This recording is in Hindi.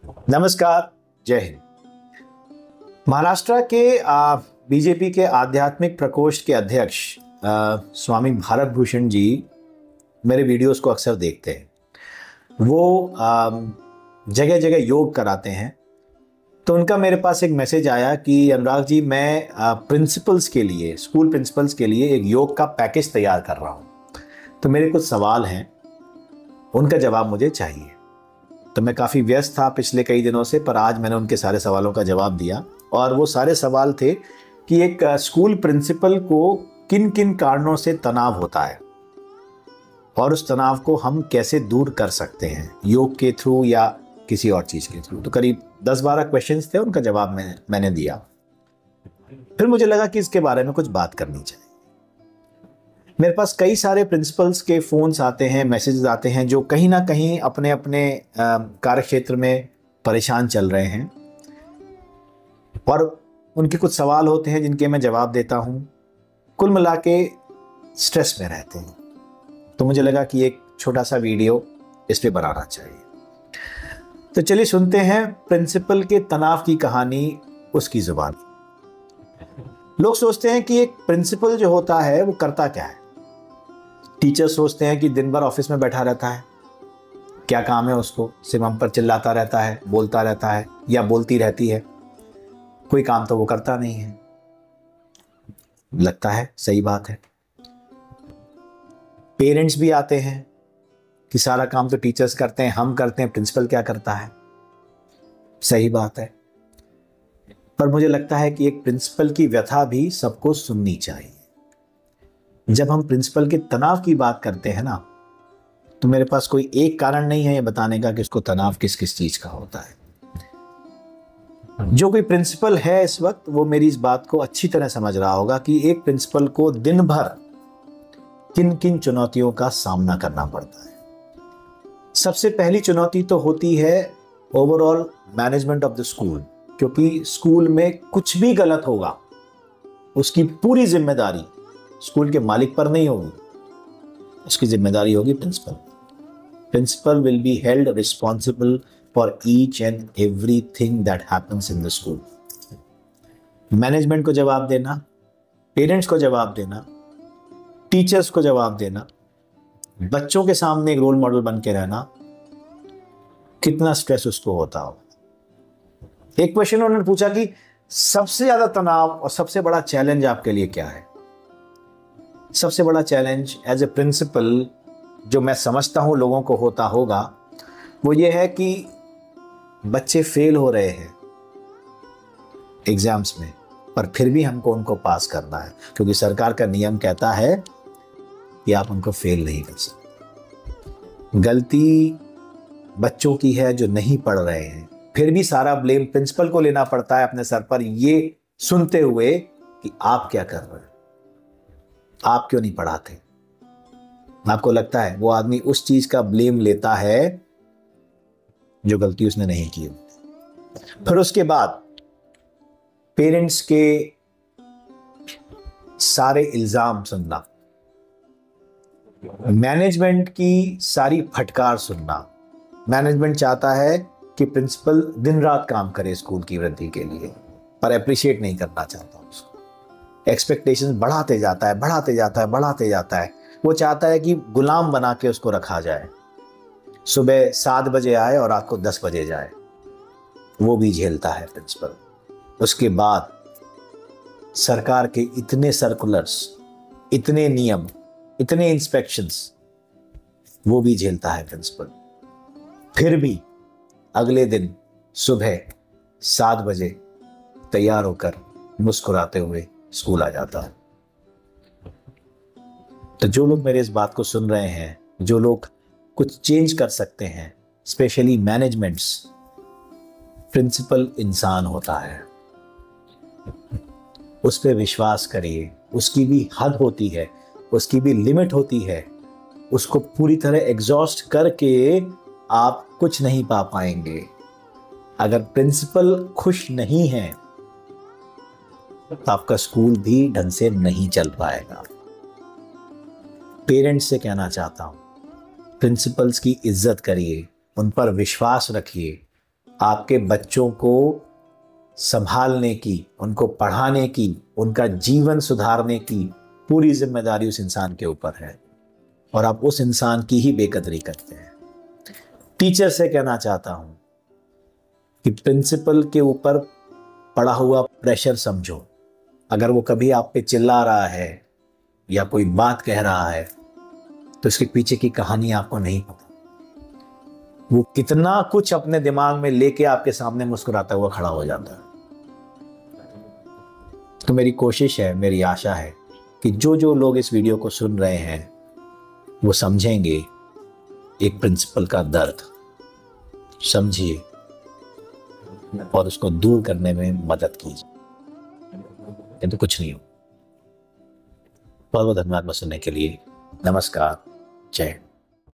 नमस्कार, जय हिंद। महाराष्ट्र के बीजेपी के आध्यात्मिक प्रकोष्ठ के अध्यक्ष स्वामी भारत भूषण जी मेरे वीडियोस को अक्सर देखते हैं। वो जगह जगह योग कराते हैं। तो उनका मेरे पास एक मैसेज आया कि अनुराग जी, मैं प्रिंसिपल्स के लिए, स्कूल प्रिंसिपल्स के लिए एक योग का पैकेज तैयार कर रहा हूँ। तो मेरे कुछ सवाल हैं, उनका जवाब मुझे चाहिए। तो मैं काफ़ी व्यस्त था पिछले कई दिनों से, पर आज मैंने उनके सारे सवालों का जवाब दिया। और वो सारे सवाल थे कि एक स्कूल प्रिंसिपल को किन किन कारणों से तनाव होता है और उस तनाव को हम कैसे दूर कर सकते हैं, योग के थ्रू या किसी और चीज़ के थ्रू। तो करीब 10-12 क्वेश्चंस थे, उनका जवाब मैंने दिया। फिर मुझे लगा कि इसके बारे में कुछ बात करनी चाहिए। मेरे पास कई सारे प्रिंसिपल्स के फ़ोन्स आते हैं, मैसेजेस आते हैं, जो कहीं ना कहीं अपने अपने कार्य क्षेत्र में परेशान चल रहे हैं और उनके कुछ सवाल होते हैं जिनके मैं जवाब देता हूं। कुल मिला के स्ट्रेस में रहते हैं। तो मुझे लगा कि एक छोटा सा वीडियो इस पे बनाना चाहिए। तो चलिए सुनते हैं प्रिंसिपल के तनाव की कहानी उसकी जुबान। लोग सोचते हैं कि एक प्रिंसिपल जो होता है वो करता क्या है। टीचर सोचते हैं कि दिन भर ऑफिस में बैठा रहता है, क्या काम है उसको, सिर्फ हम पर चिल्लाता रहता है, बोलता रहता है या बोलती रहती है, कोई काम तो वो करता नहीं है। लगता है सही बात है। पेरेंट्स भी आते हैं कि सारा काम तो टीचर्स करते हैं, हम करते हैं, प्रिंसिपल क्या करता है। सही बात है। पर मुझे लगता है कि एक प्रिंसिपल की व्यथा भी सबको सुननी चाहिए। जब हम प्रिंसिपल के तनाव की बात करते हैं ना, तो मेरे पास कोई एक कारण नहीं है ये बताने का कि उसको तनाव किस किस चीज का होता है। जो कोई प्रिंसिपल है इस वक्त, वो मेरी इस बात को अच्छी तरह समझ रहा होगा कि एक प्रिंसिपल को दिन भर किन किन चुनौतियों का सामना करना पड़ता है। सबसे पहली चुनौती तो होती है overall management of the school, क्योंकि स्कूल में कुछ भी गलत होगा उसकी पूरी जिम्मेदारी स्कूल के मालिक पर नहीं होगी, उसकी जिम्मेदारी होगी principal. Principal will be held responsible for each and everything that happens in the school. Management को जवाब देना, पेरेंट्स को जवाब देना, टीचर्स को जवाब देना, बच्चों के सामने एक रोल मॉडल बन के रहना, कितना स्ट्रेस उसको होता हो। एक क्वेश्चन उन्होंने पूछा कि सबसे ज्यादा तनाव और सबसे बड़ा चैलेंज आपके लिए क्या है। सबसे बड़ा चैलेंज एज ए प्रिंसिपल जो मैं समझता हूं लोगों को होता होगा, वो ये है कि बच्चे फेल हो रहे हैं एग्जाम्स में, पर फिर भी हमको उनको पास करना है, क्योंकि सरकार का नियम कहता है कि आप उनको फेल नहीं कर सकते। गलती बच्चों की है जो नहीं पढ़ रहे हैं, फिर भी सारा ब्लेम प्रिंसिपल को लेना पड़ता है अपने सर पर, ये सुनते हुए कि आप क्या कर रहे हैं, आप क्यों नहीं पढ़ाते। आपको लगता है वो आदमी उस चीज का ब्लेम लेता है जो गलती उसने नहीं की। फिर उसके बाद पेरेंट्स के सारे इल्जाम सुनना, मैनेजमेंट की सारी फटकार सुनना। मैनेजमेंट चाहता है कि प्रिंसिपल दिन रात काम करे स्कूल की वृद्धि के लिए, पर अप्रिशिएट नहीं करना चाहता उसको। एक्सपेक्टेशंस बढ़ाते जाता है, बढ़ाते जाता है, बढ़ाते जाता है। वो चाहता है कि गुलाम बना के उसको रखा जाए, सुबह 7 बजे आए और रात को 10 बजे जाए। वो भी झेलता है प्रिंसिपल। उसके बाद सरकार के इतने सर्कुलर्स, इतने नियम, इतने इंस्पेक्शंस, वो भी झेलता है प्रिंसिपल। फिर भी अगले दिन सुबह 7 बजे तैयार होकर मुस्कुराते हुए स्कूल आ जाता है। तो जो लोग मेरे इस बात को सुन रहे हैं, जो लोग कुछ चेंज कर सकते हैं, स्पेशली मैनेजमेंट्स, प्रिंसिपल इंसान होता है, उस पर विश्वास करिए। उसकी भी हद होती है, उसकी भी लिमिट होती है। उसको पूरी तरह एग्जॉस्ट करके आप कुछ नहीं पा पाएंगे। अगर प्रिंसिपल खुश नहीं है तो आपका स्कूल भी ढंग से नहीं चल पाएगा। पेरेंट्स से कहना चाहता हूं, प्रिंसिपल्स की इज्जत करिए, उन पर विश्वास रखिए, आपके बच्चों को संभालने की, उनको पढ़ाने की, उनका जीवन सुधारने की पूरी जिम्मेदारी उस इंसान के ऊपर है और आप उस इंसान की ही बेकदरी करते हैं। टीचर से कहना चाहता हूं कि प्रिंसिपल के ऊपर पड़ा हुआ प्रेशर समझो। अगर वो कभी आप पे चिल्ला रहा है या कोई बात कह रहा है तो इसके पीछे की कहानी आपको नहीं पता। वो कितना कुछ अपने दिमाग में लेके आपके सामने मुस्कुराता हुआ खड़ा हो जाता है। तो मेरी कोशिश है, मेरी आशा है कि जो जो लोग इस वीडियो को सुन रहे हैं वो समझेंगे एक प्रिंसिपल का दर्द, समझिए और उसको दूर करने में मदद कीजिए। ये तो कुछ नहीं हो। बहुत बहुत धन्यवाद सुनने के लिए। नमस्कार, जय हिंद।